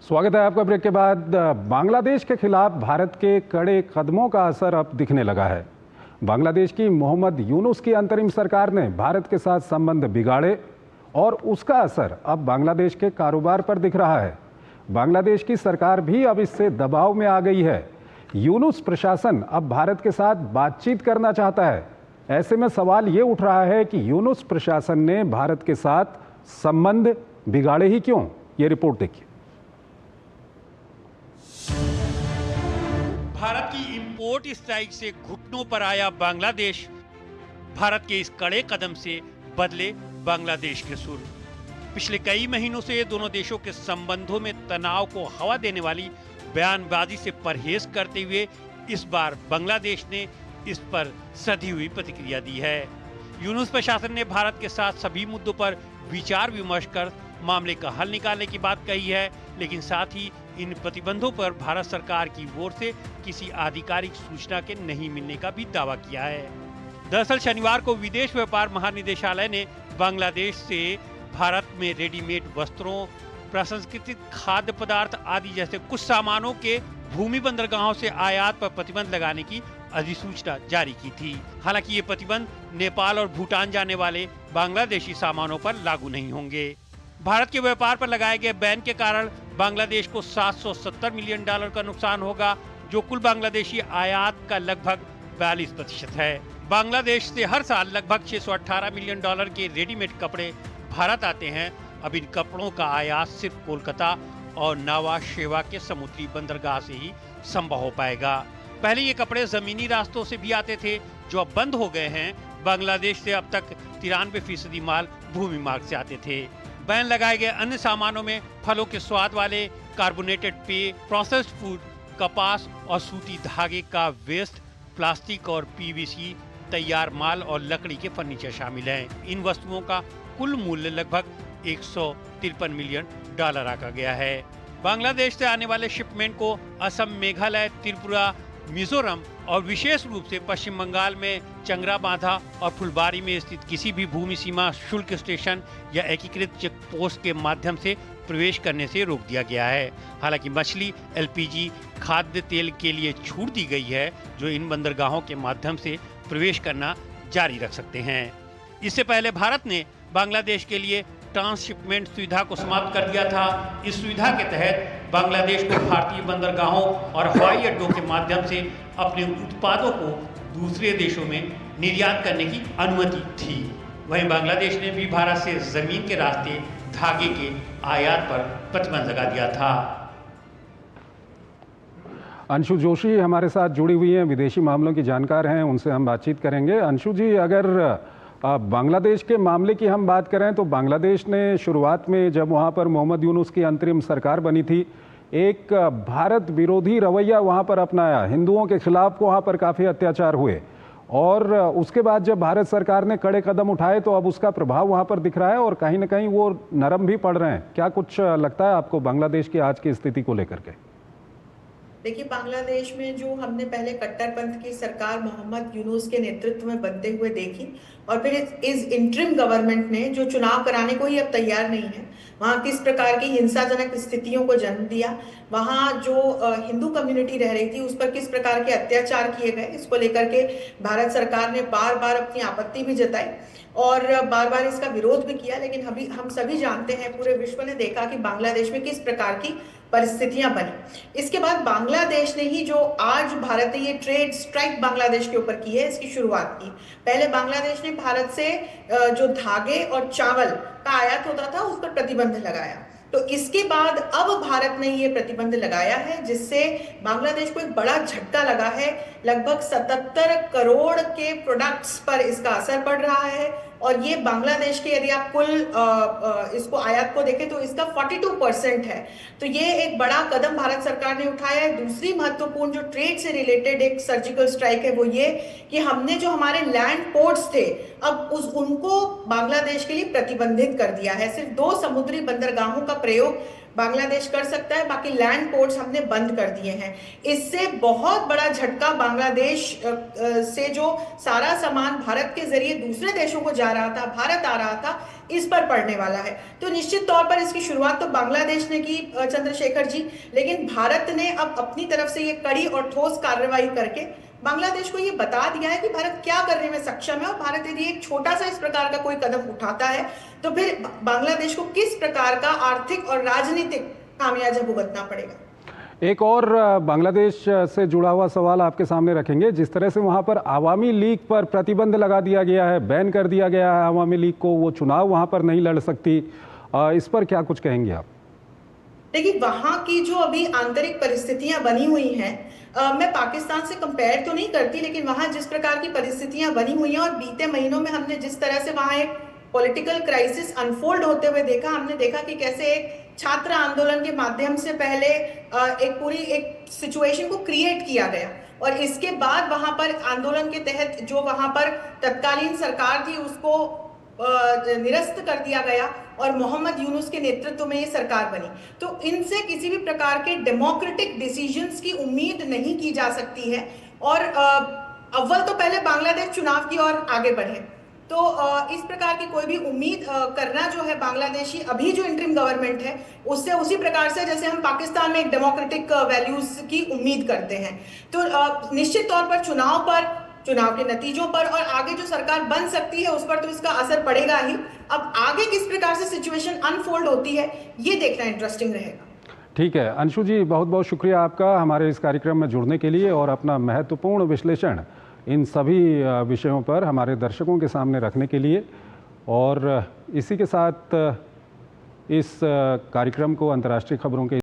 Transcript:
स्वागत है आपका। ब्रेक के बाद बांग्लादेश के खिलाफ भारत के कड़े कदमों का असर अब दिखने लगा है। बांग्लादेश की मोहम्मद यूनुस की अंतरिम सरकार ने भारत के साथ संबंध बिगाड़े और उसका असर अब बांग्लादेश के कारोबार पर दिख रहा है। बांग्लादेश की सरकार भी अब इससे दबाव में आ गई है। यूनुस प्रशासन अब भारत के साथ बातचीत करना चाहता है। ऐसे में सवाल ये उठ रहा है कि यूनुस प्रशासन ने भारत के साथ संबंध बिगाड़े ही क्यों? ये रिपोर्ट देखिए। भारत की इंपोर्ट स्ट्राइक से घुटनों पर आया बांग्लादेश। भारत के इस कड़े कदम से बदले बांग्लादेश के सुर। पिछले कई महीनों से दोनों देशों के संबंधों में तनाव को हवा देने वाली बयानबाजी से परहेज करते हुए इस बार बांग्लादेश ने इस पर सधी हुई प्रतिक्रिया दी है। यूनुस प्रशासन ने भारत के साथ सभी मुद्दों पर विचार विमर्श कर मामले का हल निकालने की बात कही है, लेकिन साथ ही इन प्रतिबंधों पर भारत सरकार की ओर से किसी आधिकारिक सूचना के नहीं मिलने का भी दावा किया है। दरअसल शनिवार को विदेश व्यापार महानिदेशालय ने बांग्लादेश से भारत में रेडीमेड वस्त्रों, प्रसंस्कृत खाद्य पदार्थ आदि जैसे कुछ सामानों के भूमि बंदरगाहों से आयात पर प्रतिबंध लगाने की अधिसूचना जारी की थी। हालांकि ये प्रतिबंध नेपाल और भूटान जाने वाले बांग्लादेशी सामानों पर लागू नहीं होंगे। भारत के व्यापार पर लगाए गए बैन के कारण बांग्लादेश को $770 मिलियन का नुकसान होगा, जो कुल बांग्लादेशी आयात का लगभग 42% है। बांग्लादेश से हर साल लगभग $618 मिलियन के रेडीमेड कपड़े भारत आते हैं। अब इन कपड़ों का आयात सिर्फ कोलकाता और नावा शेवा के समुद्री बंदरगाह से ही संभव हो पाएगा। पहले ये कपड़े जमीनी रास्तों से भी आते थे, जो अब बंद हो गए हैं। बांग्लादेश से अब तक 93% माल भूमि मार्ग से आते थे। बैन लगाए गए अन्य सामानों में फलों के स्वाद वाले कार्बोनेटेड पेय, प्रोसेस्ड फूड, कपास और सूती धागे का वेस्ट, प्लास्टिक और पीवीसी, तैयार माल और लकड़ी के फर्नीचर शामिल हैं। इन वस्तुओं का कुल मूल्य लगभग $153 मिलियन आका गया है। बांग्लादेश से आने वाले शिपमेंट को असम, मेघालय, त्रिपुरा, मिजोरम और विशेष रूप से पश्चिम बंगाल में चंगराबांधा और फुलबारी में स्थित किसी भी भूमि सीमा शुल्क स्टेशन या एकीकृत चेक पोस्ट के माध्यम से प्रवेश करने से रोक दिया गया है। हालांकि मछली, एलपीजी, खाद्य तेल के लिए छूट दी गई है, जो इन बंदरगाहों के माध्यम से प्रवेश करना जारी रख सकते हैं। इससे पहले भारत ने बांग्लादेश के लिए ट्रांसशिपमेंट सुविधा को समाप्त कर दिया था। इस सुविधा के तहत बांग्लादेश को भारतीय बंदरगाहों और हवाई अड्डों के माध्यम से अपने उत्पादों को दूसरे देशों में निर्यात करने की अनुमति थी। वहीं बांग्लादेश ने भी भारत से जमीन के रास्ते धागे के आयात पर प्रतिबंध लगा दिया था। अंशु जोशी हमारे साथ जुड़ी हुई हैं, विदेशी मामलों की जानकार हैं, उनसे हम बातचीत करेंगे। अंशु जी, अगर बांग्लादेश के मामले की हम बात करें तो बांग्लादेश ने शुरुआत में जब वहाँ पर मोहम्मद यूनुस की अंतरिम सरकार बनी थी, एक भारत विरोधी रवैया वहाँ पर अपनाया। हिंदुओं के खिलाफ वहाँ पर काफ़ी अत्याचार हुए और उसके बाद जब भारत सरकार ने कड़े कदम उठाए तो अब उसका प्रभाव वहाँ पर दिख रहा है और कहीं ना कहीं वो नरम भी पड़ रहे हैं। क्या कुछ लगता है आपको बांग्लादेश की आज की स्थिति को लेकर के? देखिए, बांग्लादेश में जो हमने पहले कट्टरपंथ की सरकार मोहम्मद यूनुस के नेतृत्व में बनते हुए देखी और फिर इस इंटरिम गवर्नमेंट ने जो चुनाव कराने को ही अब तैयार नहीं है, वहाँ किस प्रकार की हिंसाजनक स्थितियों को जन्म दिया, वहाँ जो हिंदू कम्युनिटी रह रही थी उस पर किस प्रकार के अत्याचार किए गए, इसको लेकर के भारत सरकार ने बार बार अपनी आपत्ति भी जताई और बार बार इसका विरोध भी किया। लेकिन अभी हम सभी जानते हैं, पूरे विश्व ने देखा कि बांग्लादेश में किस प्रकार की परिस्थितियां बनी। इसके बाद बांग्लादेश ने ही जो आज भारत ने ये ट्रेड स्ट्राइक बांग्लादेश के ऊपर की है, इसकी शुरुआत की। पहले बांग्लादेश ने भारत से जो धागे और चावल का आयात होता था उस पर प्रतिबंध लगाया। तो इसके बाद अब भारत ने ये प्रतिबंध लगाया है, जिससे बांग्लादेश को एक बड़ा झटका लगा है। लगभग 77 करोड़ के प्रोडक्ट्स पर इसका असर पड़ रहा है और ये बांग्लादेश के, यदि आप कुल इसको आयात को देखें तो इसका 42% है। तो ये एक बड़ा कदम भारत सरकार ने उठाया है। दूसरी महत्वपूर्ण जो ट्रेड से रिलेटेड एक सर्जिकल स्ट्राइक है वो ये कि हमने जो हमारे लैंड पोर्ट्स थे अब उनको बांग्लादेश के लिए प्रतिबंधित कर दिया है। सिर्फ 2 समुद्री बंदरगाहों का प्रयोग बांग्लादेश कर सकता है, बाकी लैंड पोर्ट्स हमने बंद कर दिए हैं। इससे बहुत बड़ा झटका बांग्लादेश से जो सारा सामान भारत के जरिए दूसरे देशों को जा रहा था, भारत आ रहा था, इस पर पड़ने वाला है। तो निश्चित तौर पर इसकी शुरुआत तो बांग्लादेश ने की चंद्रशेखर जी, लेकिन भारत ने अब अपनी तरफ से ये कड़ी और ठोस कार्रवाई करके बांग्लादेश को ये बता दिया है कि भारत क्या करने में सक्षम है, और भारत यदि एक छोटा सा इस प्रकार का कोई कदम उठाता है तो फिर बांग्लादेश को किस प्रकार का आर्थिक और राजनीतिक खामियाजा भुगतना पड़ेगा। एक और बांग्लादेश से जुड़ा हुआ सवाल आपके सामने रखेंगे। जिस तरह से वहां पर आवामी लीग पर प्रतिबंध लगा दिया गया है, बैन कर दिया गया है आवामी लीग को, वो चुनाव वहां पर नहीं लड़ सकती, इस पर क्या कुछ कहेंगे आप? देखिए, वहां की जो अभी आंतरिक परिस्थितियां बनी हुई हैं, मैं पाकिस्तान से कंपेयर तो नहीं करती, लेकिन वहां जिस प्रकार की परिस्थितियां बनी हुई हैं और बीते महीनों में हमने जिस तरह से वहां एक पॉलिटिकल क्राइसिस अनफोल्ड होते हुए देखा, हमने देखा कि कैसे एक छात्र आंदोलन के माध्यम से पहले एक पूरी एक सिचुएशन को क्रिएट किया गया, और इसके बाद वहां पर आंदोलन के तहत जो वहां पर तत्कालीन सरकार थी उसको निरस्त कर दिया गया और मोहम्मद यूनुस के नेतृत्व में ये सरकार बनी। तो इनसे किसी भी प्रकार के डेमोक्रेटिक डिसीजंस की उम्मीद नहीं की जा सकती है, और अव्वल तो पहले बांग्लादेश चुनाव की ओर आगे बढ़े। तो इस प्रकार की कोई भी उम्मीद करना जो है बांग्लादेशी अभी जो इंटरिम गवर्नमेंट है उससे उसी प्रकार से जैसे हम पाकिस्तान में एक डेमोक्रेटिक वैल्यूज की उम्मीद करते हैं। तो निश्चित तौर पर चुनाव के नतीजों पर और आगे जो सरकार बन सकती है उस पर तो इसका असर पड़ेगा ही। अब आगे किस प्रकार से सिचुएशन अनफोल्ड होती है ये देखना इंटरेस्टिंग रहेगा। ठीक है अंशु जी, बहुत बहुत शुक्रिया आपका हमारे इस कार्यक्रम में जुड़ने के लिए और अपना महत्वपूर्ण विश्लेषण इन सभी विषयों पर हमारे दर्शकों के सामने रखने के लिए। और इसी के साथ इस कार्यक्रम को अंतर्राष्ट्रीय खबरों के